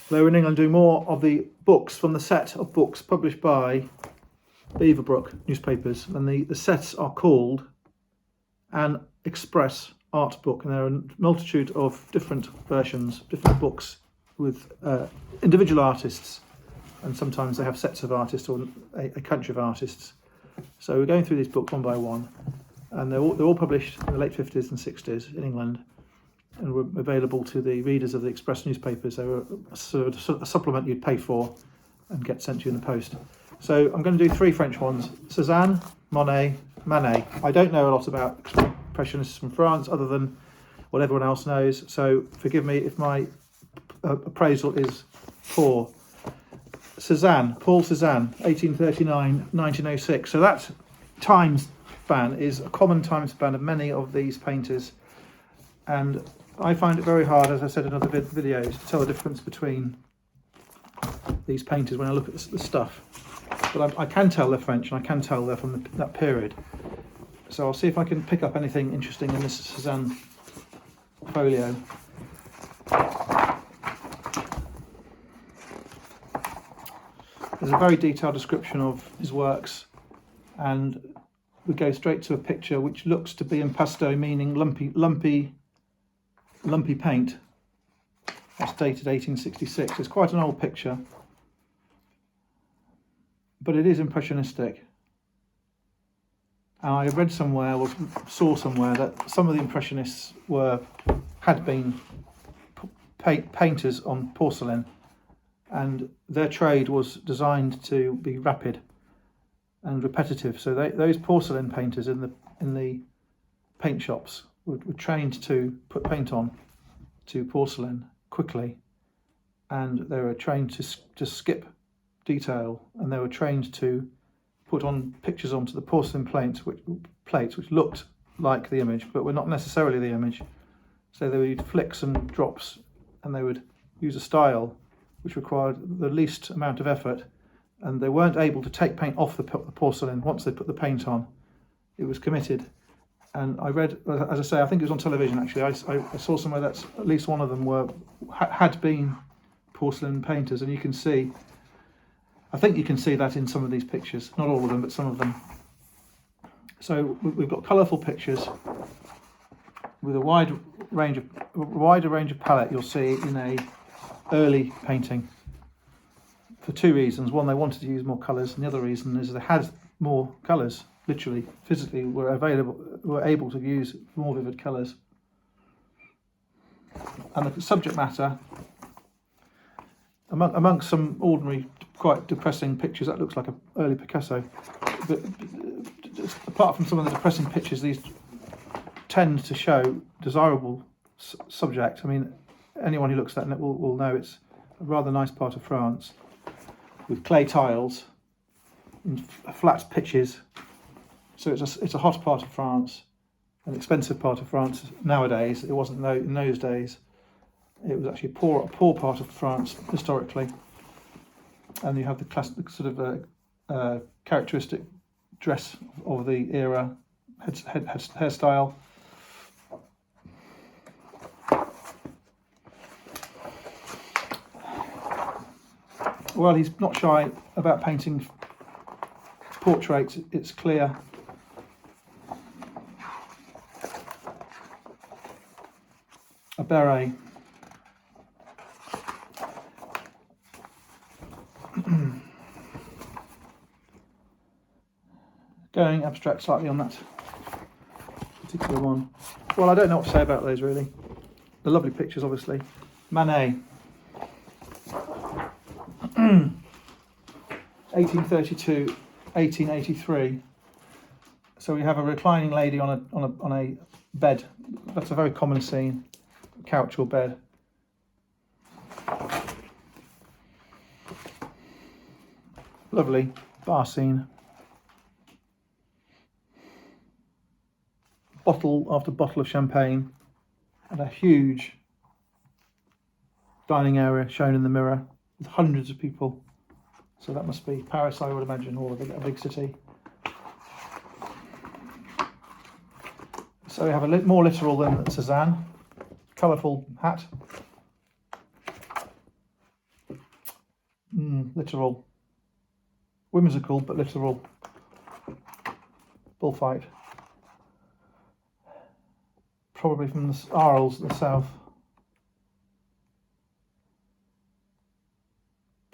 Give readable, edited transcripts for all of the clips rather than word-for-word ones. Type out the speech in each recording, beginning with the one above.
They were in England doing more of the books from the set of books published by Beaverbrook newspapers, and the sets are called an express art book, and there are a multitude of different versions, different books with individual artists, and sometimes they have sets of artists or a country of artists. So we're going through these books one by one, and they're all published in the late 50s and 60s in England, and were available to the readers of the Express newspapers. They were sort of a supplement you'd pay for and get sent to you in the post. So I'm going to do three French ones: Cezanne, Monet, Manet. I don't know a lot about impressionists from France other than what everyone else knows, so forgive me if my appraisal is poor. Cezanne, Paul Cezanne, 1839-1906. So that time span is a common time span of many of these painters, and I find it very hard, as I said in other videos, to tell the difference between these painters when I look at the stuff. But I can tell they're French, and I can tell they're from that period. So I'll see if I can pick up anything interesting in this Cezanne folio. There's a very detailed description of his works, and we go straight to a picture which looks to be impasto, meaning lumpy paint. That's dated 1866. It's quite an old picture, but it is impressionistic. And I read somewhere, or saw somewhere, that some of the impressionists had been painters on porcelain, and their trade was designed to be rapid and repetitive. So those porcelain painters in the paint shops were trained to put paint on to porcelain quickly, and they were trained to skip detail, and they were trained to put on pictures onto the porcelain plates which looked like the image but were not necessarily the image. So they would use flicks and drops, and they would use a style which required the least amount of effort, and they weren't able to take paint off the porcelain once they put the paint on. It was committed. And I read, as I say, I think it was on television actually, I saw somewhere that at least one of them had been porcelain painters, and you can see, I think you can see that in some of these pictures, not all of them, but some of them. So we've got colourful pictures with a wider range of palette you'll see in a early painting, for two reasons. One, they wanted to use more colours, and the other reason is they had more colours, literally, physically were able to use more vivid colours. And the subject matter, amongst some ordinary, quite depressing pictures, that looks like an early Picasso, but apart from some of the depressing pictures, these tend to show desirable subject. I mean, anyone who looks at that will know it's a rather nice part of France, with clay tiles and flat pitches. So it's a hot part of France, an expensive part of France nowadays. It wasn't in those days. It was actually a poor part of France historically. And you have the classic sort of characteristic dress of the era, hairstyle. Well, he's not shy about painting portraits. It's clear. A beret. Going abstract slightly on that particular one. Well, I don't know what to say about those really. The lovely pictures, obviously. Manet. 1832, 1883. So we have a reclining lady on a bed. That's a very common scene, couch or bed. Lovely bar scene. Bottle after bottle of champagne, and a huge dining area shown in the mirror with hundreds of people. So that must be Paris, I would imagine, or a big city. So we have a more literal than Cezanne. Colourful hat. literal, whimsical but literal bullfight. Probably from the Arles, the south.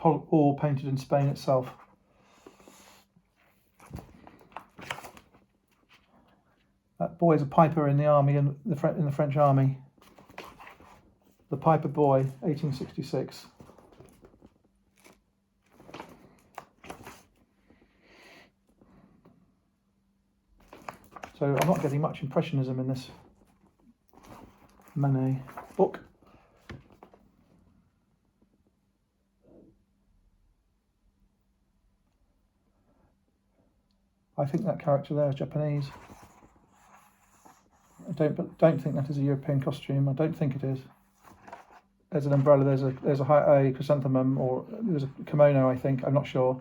All painted in Spain itself. That boy is a piper in the army, in the French army. The Piper Boy, 1866. So I'm not getting much impressionism in this Manet book. I think that character there is Japanese. I don't think that is a European costume. I don't think it is. There's an umbrella. There's a chrysanthemum, or there's a kimono. I think. I'm not sure.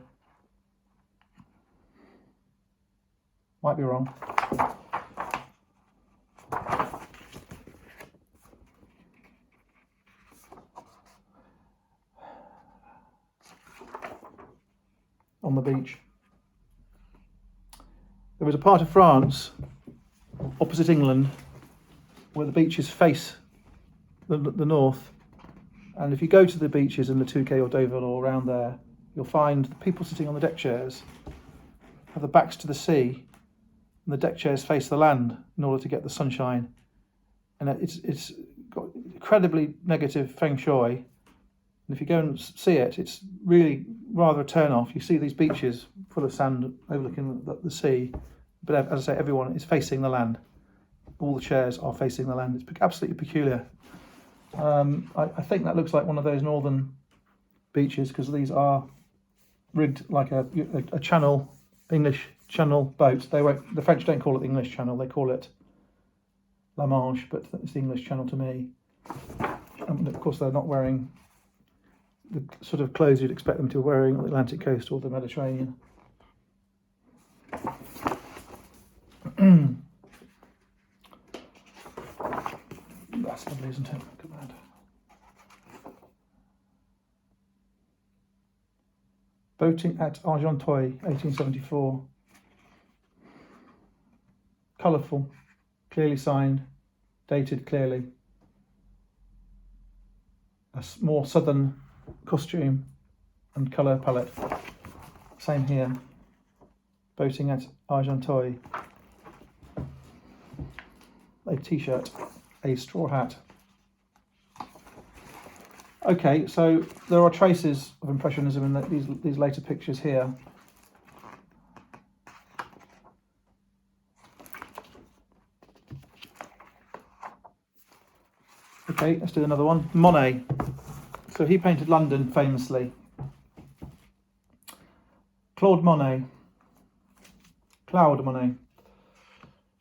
Might be wrong. On the beach. There was a part of France opposite England where the beaches face the north, and if you go to the beaches in the Touquet or Deauville or around there, you'll find the people sitting on the deck chairs have the backs to the sea, and the deck chairs face the land in order to get the sunshine, and it's got incredibly negative feng shui, and if you go and see it, it's really rather a turn off. You see these beaches full of sand overlooking the sea, but as I say, everyone is facing the land. All the chairs are facing the land. It's absolutely peculiar. I think that looks like one of those northern beaches, because these are rigged like a channel, English channel boat. The French don't call it the English Channel, they call it La Manche, but it's the English Channel to me. And of course they're not wearing the sort of clothes you'd expect them to be wearing on the Atlantic coast or the Mediterranean. That's lovely, isn't it? Look at that. Boating at Argenteuil, 1874. Colourful, clearly signed, dated clearly. A more southern costume and colour palette. Same here. Boating at Argenteuil. A t-shirt, a straw hat. Okay, so there are traces of Impressionism in these later pictures here. Okay, let's do another one. Monet. So he painted London famously. Claude Monet,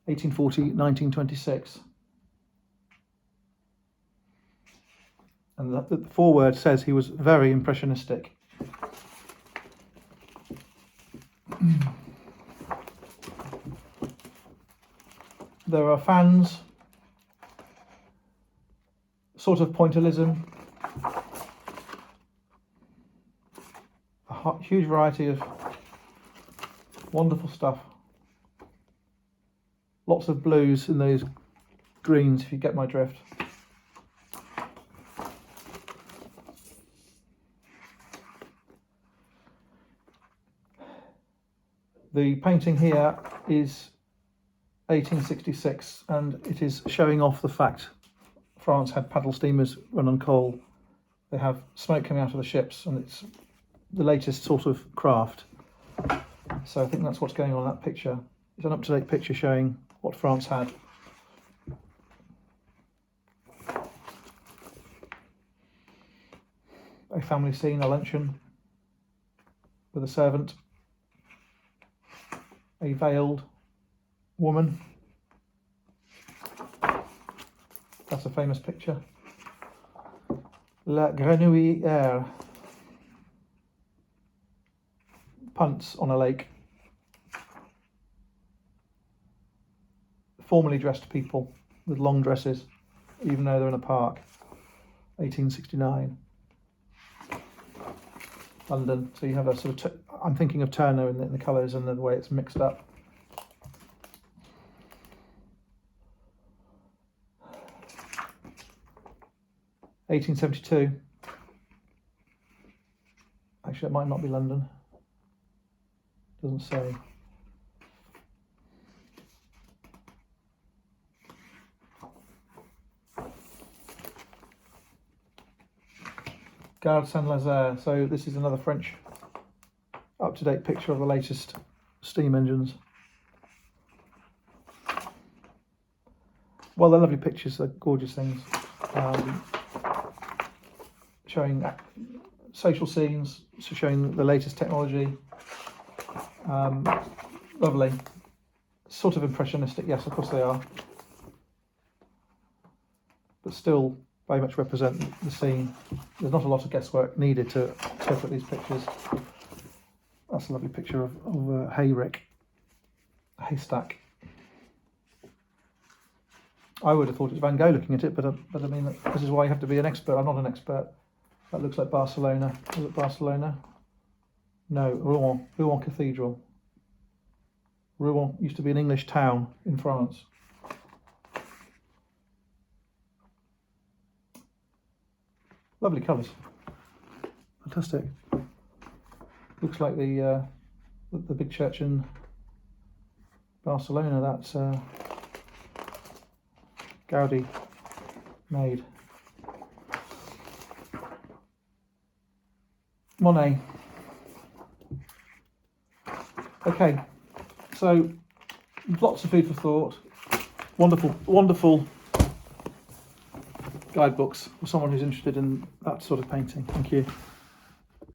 1840-1926. And the foreword says he was very impressionistic. There are fans, sort of pointillism, a huge variety of wonderful stuff. Lots of blues in those greens, if you get my drift. The painting here is 1866, and it is showing off the fact France had paddle steamers run on coal. They have smoke coming out of the ships, and it's the latest sort of craft. So I think that's what's going on in that picture. It's an up-to-date picture showing what France had. A family scene, a luncheon with a servant, a veiled woman. That's a famous picture. La Grenouillère. Punts on a lake. Formally dressed people with long dresses, even though they're in a park. 1869. London. So you have a sort of, I'm thinking of Turner in the colours and the way it's mixed up. (1872). Actually, it might not be London. Doesn't say. Gare Saint-Lazare. So this is another French up-to-date picture of the latest steam engines. Well, they're lovely pictures, they're gorgeous things. Showing social scenes, so showing the latest technology. Lovely. Sort of impressionistic, yes, of course they are. But still very much represent the scene. There's not a lot of guesswork needed to interpret these pictures. That's a lovely picture of a hayrick, a haystack. I would have thought it was Van Gogh looking at it, but I mean, this is why you have to be an expert. I'm not an expert. That looks like Barcelona. Is it Barcelona? No, Rouen Cathedral. Rouen used to be an English town in France. Lovely colours. Fantastic. Looks like the big church in Barcelona. That's Gaudi made. Monet. Okay, so lots of food for thought. Wonderful guidebooks for someone who's interested in that sort of painting. Thank you.